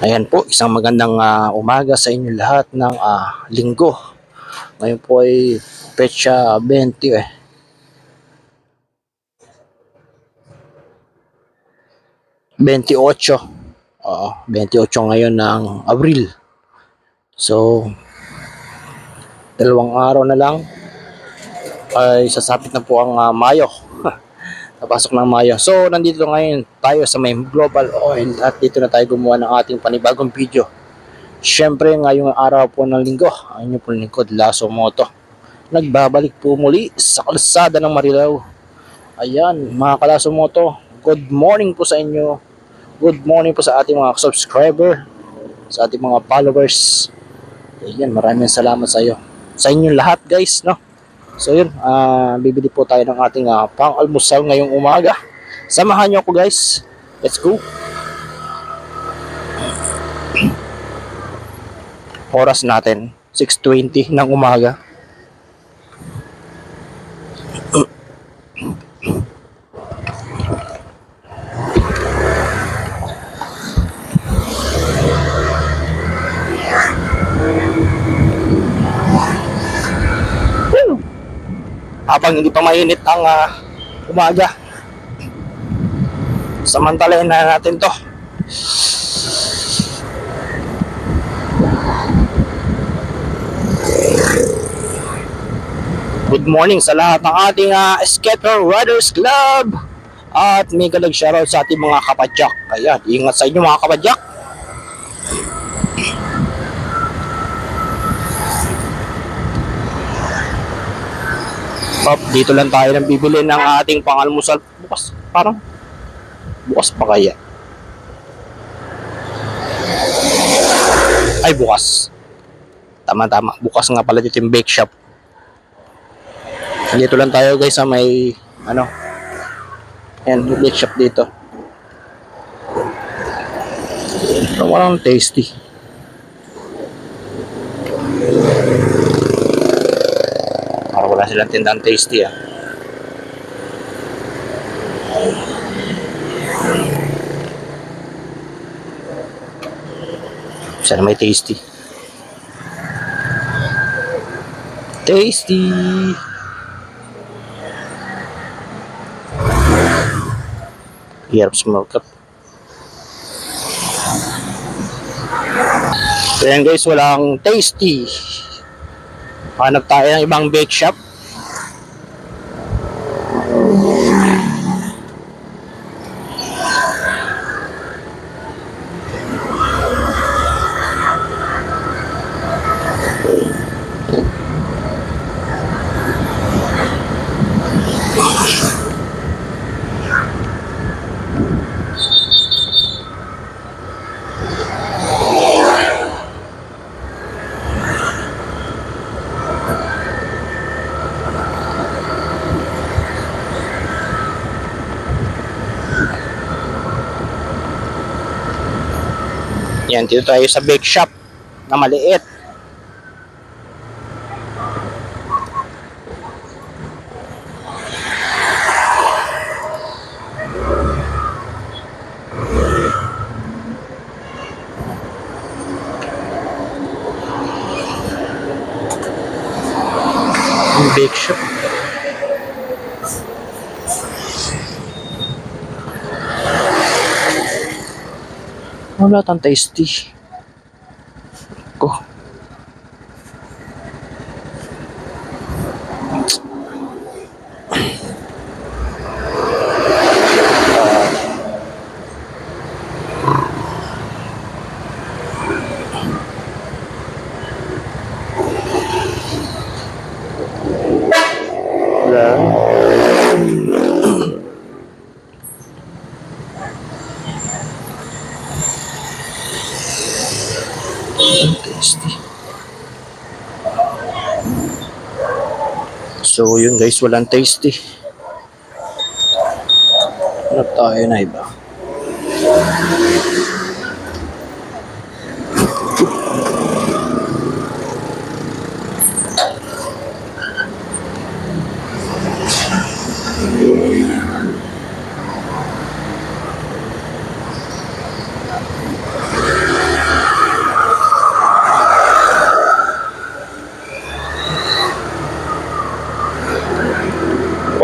Ayan po, isang magandang umaga sa inyo lahat ng linggo. Ngayon po ay petsa 20 28. Oo, 28 ngayon ng Abril. So, dalawang araw na lang ay sasapit na po ang Mayo. Napasok ng Mayo. So, nandito ngayon tayo sa may Global Oil at dito na tayo gumawa ng ating panibagong video. Siyempre, ngayong araw po ng linggo, ang inyo po lingkod, Lasso Moto. Nagbabalik po muli sa kalsada ng Marilao. Ayan, mga Kalasso Moto, good morning po sa inyo. Good morning po sa ating mga subscriber, sa ating mga followers. Ayan, maraming salamat sa iyo. Sa inyong lahat, guys, no? So yun, bibili po tayo ng ating pang-almusal ngayong umaga. Samahan niyo ako, guys. Let's go. Oras natin, 6:20 ng umaga. Habang hindi pa mainit ang umaga, samantalahin na natin to. Good morning sa lahat ng ating Skater Riders Club at mega lag shoutout sa ating mga kapadyak. Ayan, ingat sa inyo mga kapadyak. Dito lang tayo nang bibili ng ating pangalmusal. Bukas, parang bukas pa kaya? Ay, bukas. Tama-tama. Bukas nga pala dito yung bake shop. Dito lang tayo guys sa may yan, bake shop dito. Ito walang tasty. Parang wala silang tindang tasty Sana may tasty. Tasty. Hirap smell cup. So yan guys, walang tasty. Hanap tayo ng ibang bake shop. Yan, dito tayo sa bake shop na maliit. Bake shop. Wala tang tasty. Ko. Tasty. So yun guys, walang tasty. Hanap tayo na iba.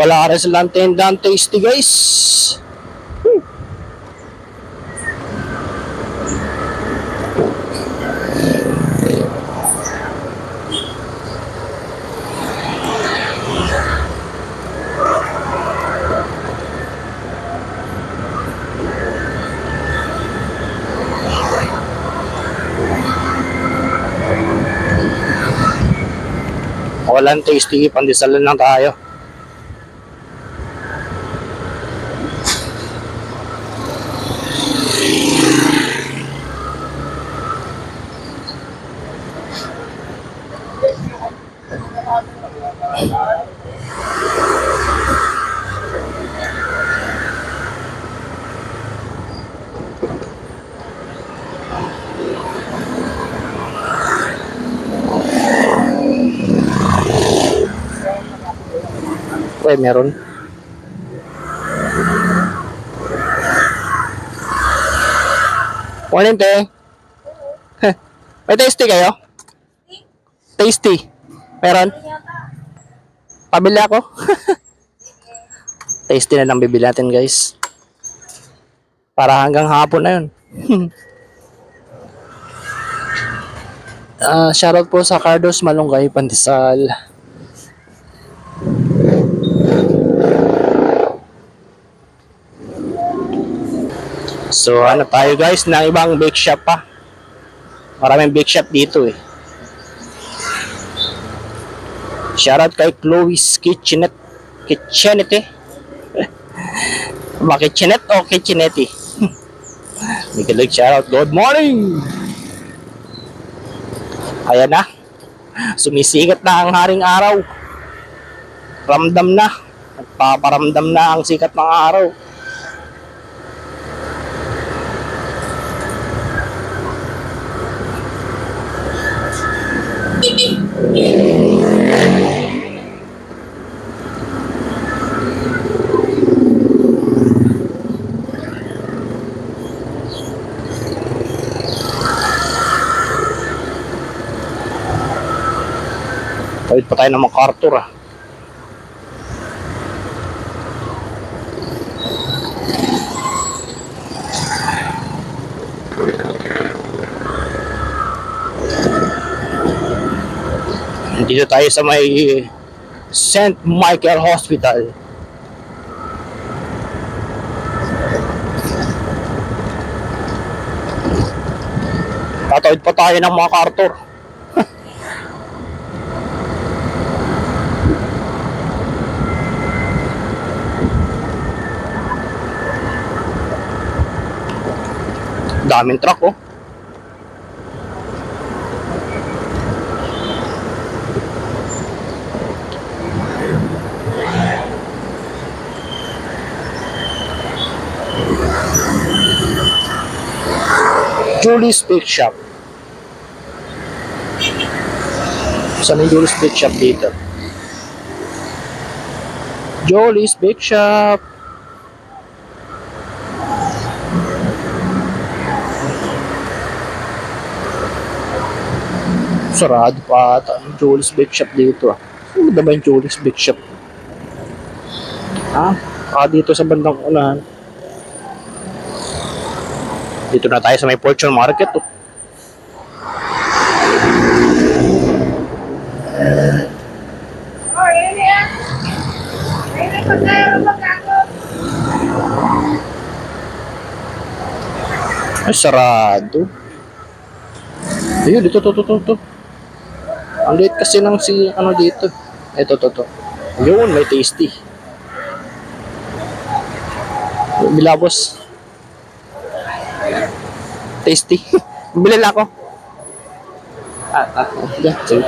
wala rin silang tendang tasty guys. Walang tasty, pandisalan lang tayo. Okay, meron. Morning, te. May tasty kayo? Tasty. Meron? Pabili ako. Tasty na lang bibili natin, guys. Para hanggang hapon na yun. Shoutout po sa Cardos Malunggay Pandesal. So ano tayo guys ng ibang bake shop pa. Maraming bake shop dito eh. Shoutout kay Chloe's Kitchenette. Kitchenette. Ba Kitchenette o Kitchenette? Big shoutout. Good morning! Ayan na. Sumisikat na ang haring araw. Ramdam na. Nagpaparamdam na ang sikat ng araw. Tawid pa tayo ng MacArthur ah. Dito tayo sa may St. Michael Hospital. Tatawid pa tayo ng MacArthur. Daming truck oh. Julie's Bake Shop. Saan yung Julie's Bake Shop dito? Julie's Bake Shop. Sarado pa ata yung Julie's Bake Shop dito ah. Ano ba yung Julie's Bake Shop? Dito sa bandang unahan. Dito na tayo sa may Fortune Market oh. Ay, sarado. Ayun, dito, to. Ang late kasi ng si, ano dito. Ito, to. Ayun, may tasty. Bilabos. Tasty. Bili lang ako. Sige.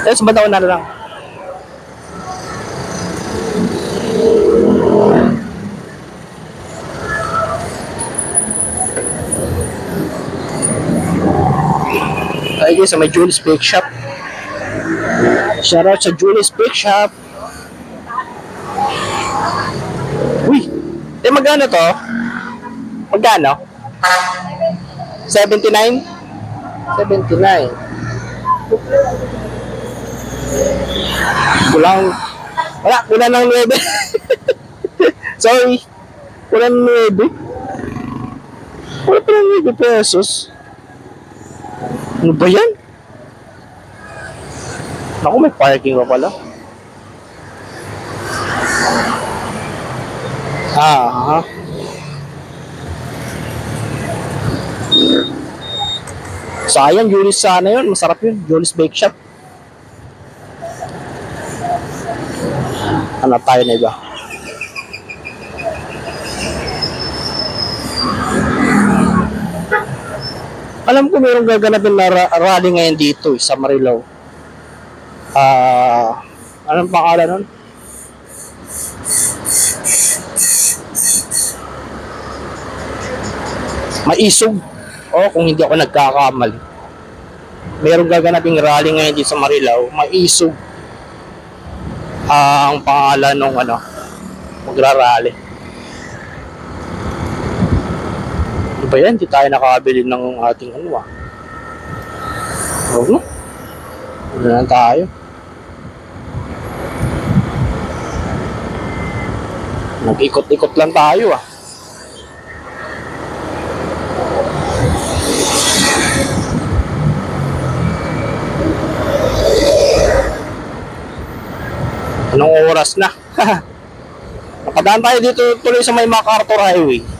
Ayun, sa bandang na lang. Ay guys, may Julie's Bake Shop. Shoutout sa Julie's Bake Shop. Uy, magkano to? Magkano? 79? 79. Kulang, kulang ng 9. Sorry, kulang ng 9. Wala pa ng 9 pesos. Ano ba yan? Naku, may parking pa pala. Ah, sayang, Julius sana yun. Masarap yun. Julius Bake Shop. Hanap tayo na iba. Alam ko mayroong gaganapin na rally ngayon dito sa Marilao. Anong pangalan nun? Maisog. O kung hindi ako nagkakamali. Mayroong gaganaping rally ngayon dito sa Marilao. Maisog. Ang pangalan ng magrarally. Ano ba yan? Hindi tayo nakabili ng ating Oo, no? Ano na tayo? Nag-ikot-ikot lang tayo Anong oras na? Napadaan tayo dito tuloy sa may MacArthur Highway.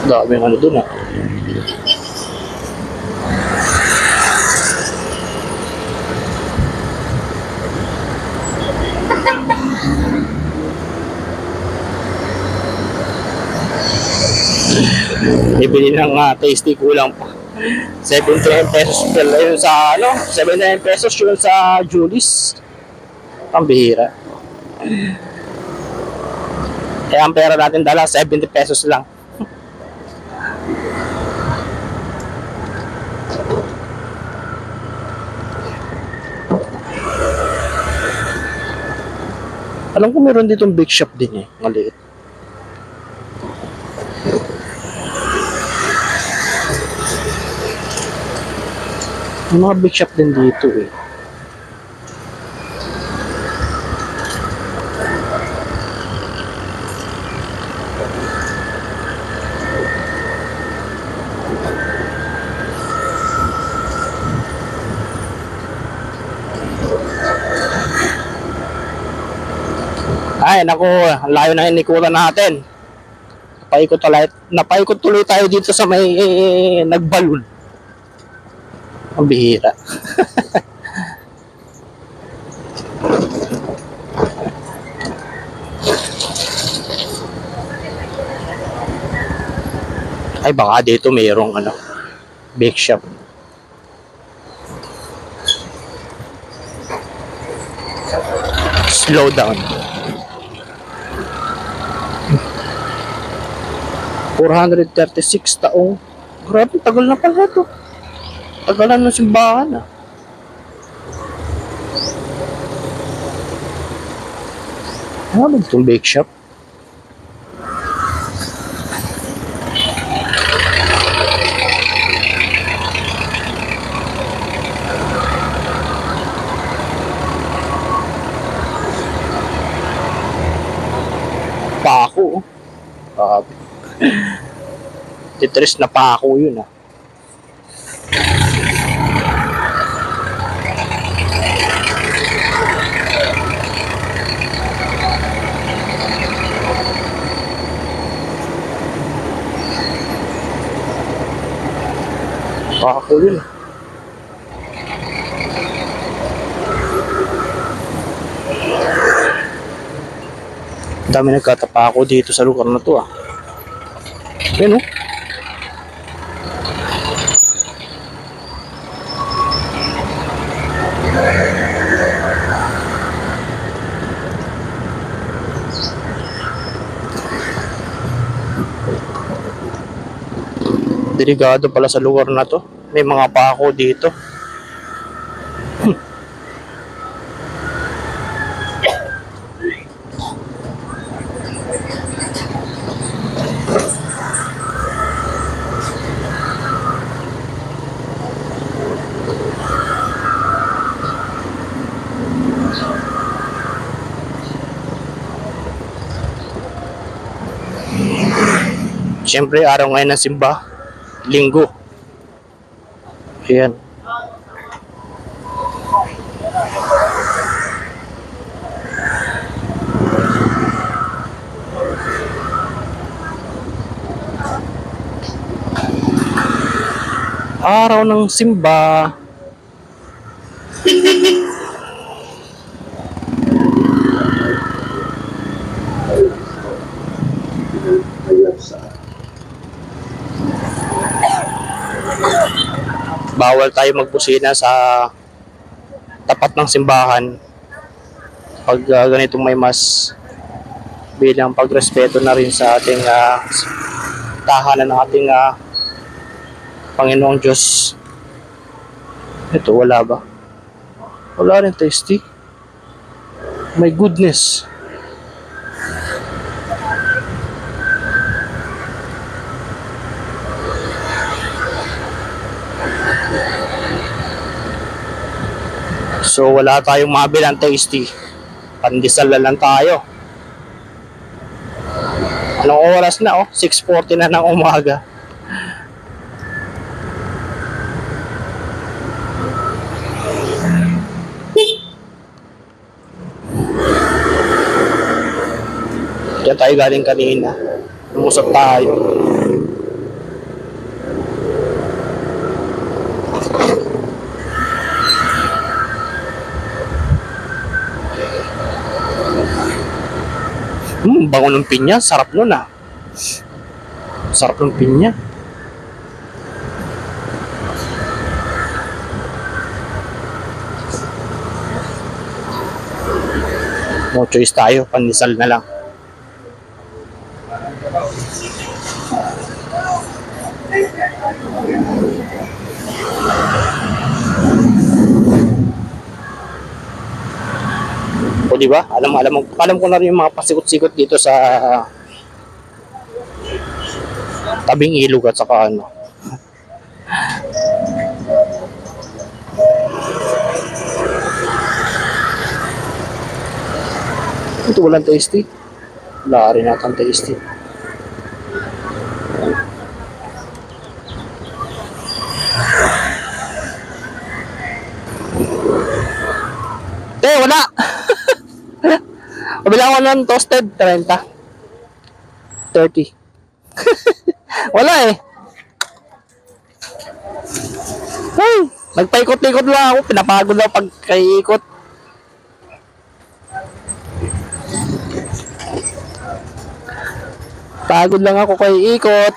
Daming dun Ibili ng tasty, kulang pa 79 pesos yun sa 79 pesos yun sa Julius. Ang bihira. Kaya ang pera natin dala 70 pesos lang. Alam ko meron ditong bake shop din maliit. May mga bake shop din dito Ay, naku, ang layo na inikutan natin. Napaikot tuloy tayo dito sa may nagbalon. Ang bihira. Ay, baka dito mayroong bake shop. Slow down. 436 taong. Grabe, tagal na pala ito. Tagalan ng simbahan Ano ba itong bake shop? Pako. Tetris na pako yun Pako yun. Dami nagkatapako dito sa lugar na to Yan Delikado pala sa lugar na to. May mga pako dito. Siyempre, araw ngayon ng simba, linggo. Ayan. Araw ng simba. Bawal tayo magbusina sa tapat ng simbahan pag ganitong may mas, bilang pagrespeto na rin sa ating tahanan ng ating Panginoong Diyos. Ito, wala ba? Wala rin tasty. My goodness. So wala tayong mabilang tasty. Pandesal na lang tayo. Anong oras na? 6:40 na ng umaga. Diyan tayo galing kanina. Umusap tayo. Bango ng pinya. Sarap nun Sarap ng pinya. No choice tayo. Pandesal na lang. O di ba? Alam ko na rin yung mga pasikot-sikot dito sa tabing ilog at saka ano. Ito walang tasty. Wala rin natang tasty. Wala. Kabila ko ng toasted, 30. 30. Wala eh. Ay, nagpaikot-ikot lang ako. Pinapagod lang pagkaikot. Pagod lang ako kay ikot.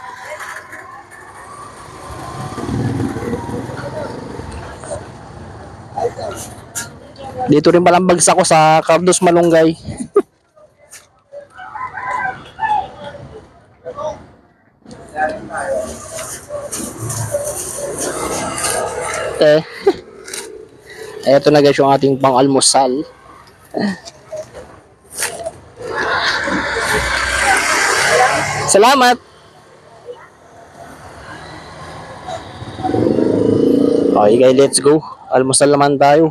Dito rin palang bagsak ko sa Cardos Malunggay. Eto na guys yung ating pang-almusal. Salamat. Okay guys, let's go. Almusal naman tayo.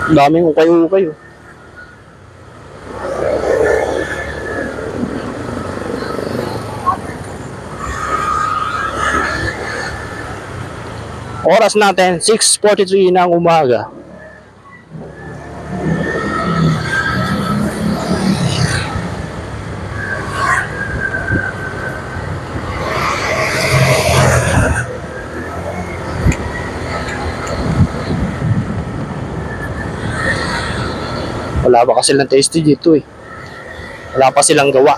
Daming ukay-ukay. Oras natin 6:43 ng umaga. Wala pa kasi ng tasty dito eh. Wala pa silang gawa.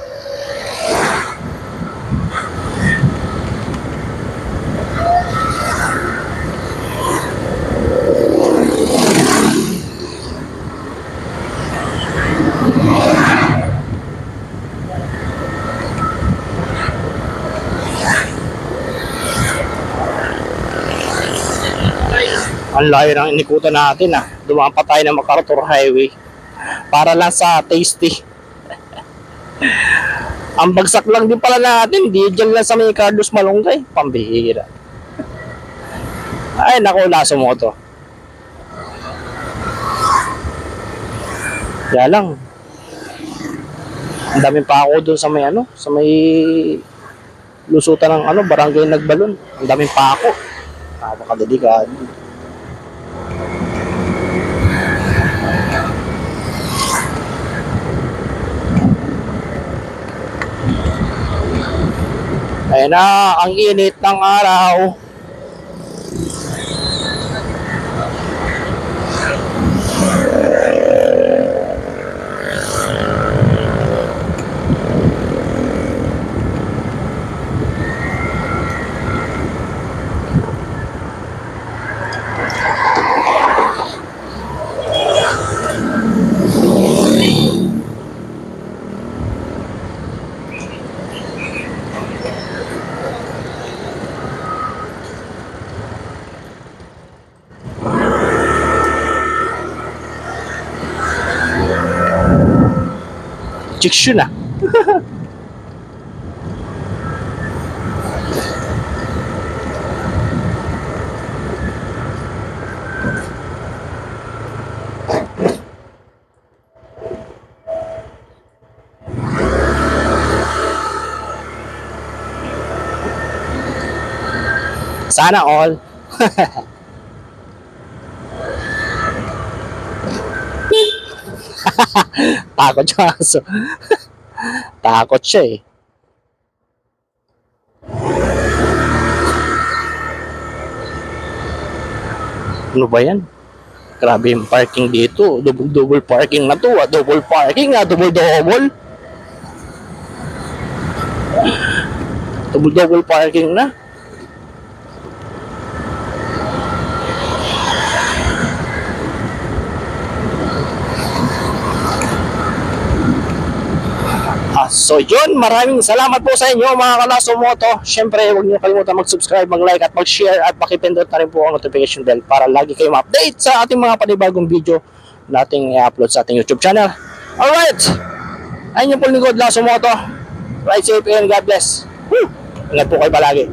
Ang layo ng inikutan natin Dumaan pa tayo ng MacArthur Highway para lang sa tasty. Ang bagsak lang din pala natin, di dyan lang sa may Carlos Malunggay. Pambihira. Ay, naku, laso mo to. Kaya lang, ang daming pa ako doon sa may ano, sa may lusutan ng ano, barangay Nagbalon. Ang daming pa ako. Napakadelikado. Ayun na, ang init ng araw. Chicks yun ah. Sana all. Takot siya aso. Takot siya eh. Ano ba yan? Grabe yung parking dito. Double parking na to. Double parking na. Double. Double parking na. So yun, maraming salamat po sa inyo mga Kalaso Moto. Siyempre, huwag niyo kalimutan mag-subscribe, mag-like at mag-share at pakipindot na rin po ang notification bell para lagi kayo ma-update sa ating mga panibagong video nating i-upload sa ating YouTube channel. Alright! Ayun yung po lingkod Laso Moto. Ride safe and God bless. Woo! Ingat po kayo palagi.